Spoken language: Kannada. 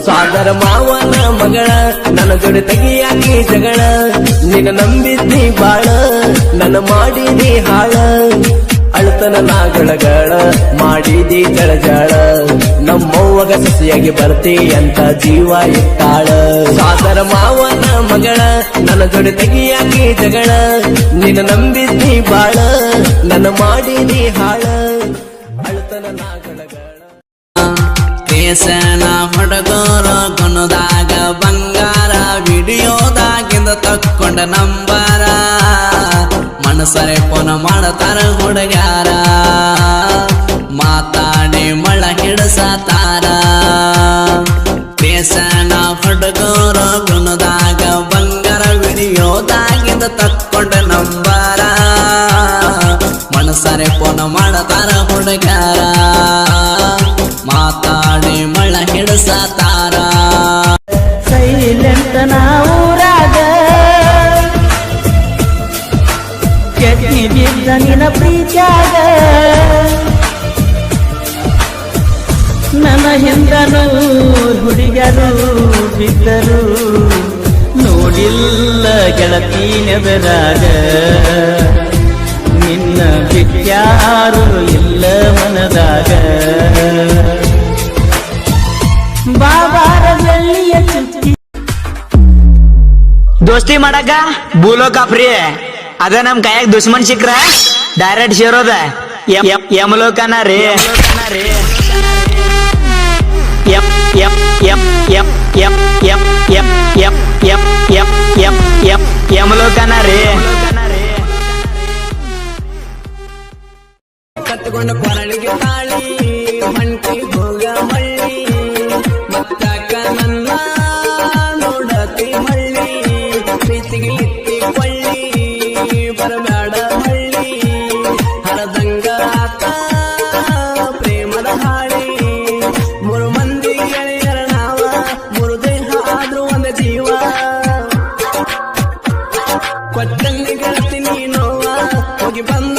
ಸಾದರ ಮಾವನ ಮಗಳ ನನ್ನ ಜೋಡಿ ತೆಗಿಯಾಕಿ ಜಗಳ ನಿನ್ನ ನಂಬಿದ್ದಿ ಬಾಳ ನನ್ನ ಮಾಡಿದಿ ಹಾಳ ಅಳ್ತನ ನಾಗಳಗಳ ಮಾಡಿದಿ ಜಳಜಾಳ ನಮ್ಮವ್ವಗ ಸಸಿಯಾಗಿ ಬರ್ತಿ ಅಂತ ಜೀವ ಇಟ್ಟಾಳ ಸಾದರ ಮಾವನ ಮಗಳ ನನ್ನ ಜೋಡಿ ತೆಗಿಯಾಕಿ ಜಗಳ ನಿನ್ನ ನಂಬಿದ್ದಿ ಬಾಳ ನನ್ನ ಮಾಡಿದಿ ಹಾಳ ಅಳ್ತನ ನಾಗಳಗಳ ದೇಶನ ಹುಡುಗರ ಗುಣದಾಗ ಬಂಗಾರ ವಿಡಿಯೋದಾಗಿಂದ ತಕ್ಕೊಂಡ ನಂಬರ ಮನಸರೆ ಫೋನ್ ಮಾಡತಾರ ಹುಡುಗ್ಯಾರ ಮಾತಾಡಿ ಮಳ ಹಿಡಸತಾರ ದೇಶನ ಹುಡುಗರ ಗುಣದಾಗ ಬಂಗಾರ ವಿಡಿಯೋದಾಗಿಂದ ತಕ್ಕೊಂಡ ನಂಬರ ಮನಸರೆ ಫೋನ್ ಮಾಡತಾರ ಹುಡುಗ್ಯಾರ ಮಾತಾಡಿ ಮಳ ಹಿಡಸತಾರ ಸೈಲೆಂಟ್ ನಾವೂರಾಗ ಕೆಟ್ಟಿ ಬಿದ್ದ ನಿನ್ನ ಪ್ರೀತ್ಯಾಗ ನನ್ನ ಹಿಂದನು ಹುಡುಗರು ಬಿದ್ದರು ನೋಡಿಲ್ಲ ಗೆಳತಿ ನೆದರಾಗ ನಿನ್ನ ಬಿಟ್ಯಾರು ಇಲ್ಲ ಮನದಾಗ ಬಾಬಾರ ಬೆಳ್ಳಿಯ ಚುಕ್ಕಿ ದೋಸ್ತಿ ಮಾಡಕ ಭೂಲೋಕ ಫ್ರೀ ಅದ ನಮ್ ಕೈಯಾಗ ದುಶ್ಮನ್ ಸಿಕ್ರ ಡೈರೆಕ್ಟ್ ಸೇರೋದ ಯಮಲೋಕನ ರೀ ಯಮಲೋಕನ ರೀ ಕತ್ತುಕೊಂಡ ಕೊರಳಿಗೆ ತಾಳಿ ಮಂಟಿ ಹೋಗ ಮಳ್ಳಿ ಮತ್ತಾಕ ನನ್ನ ನೋಡತಿ ಮಳ್ಳಿ ಪ್ರೀತಿಗೆ ಇತ್ತಿ ಕೊಳ್ಳಿ ಬರಬೇಡ ಮಳ್ಳಿ ಹರದಂಗ ಆತ ಪ್ರೇಮದ ಹಾಳಿ ಮೂರು ಮಂದಿ ಗೆಳೆಯರ ನಾವ ಮೂರು ದೇಹ ಆದ್ರೂ ಒಂದ ಜೀವ ಕೊಟ್ಟಂಗೆ ಗೆಳತಿ ನೀನೋವ ಹೋಗಿ ಬಂದ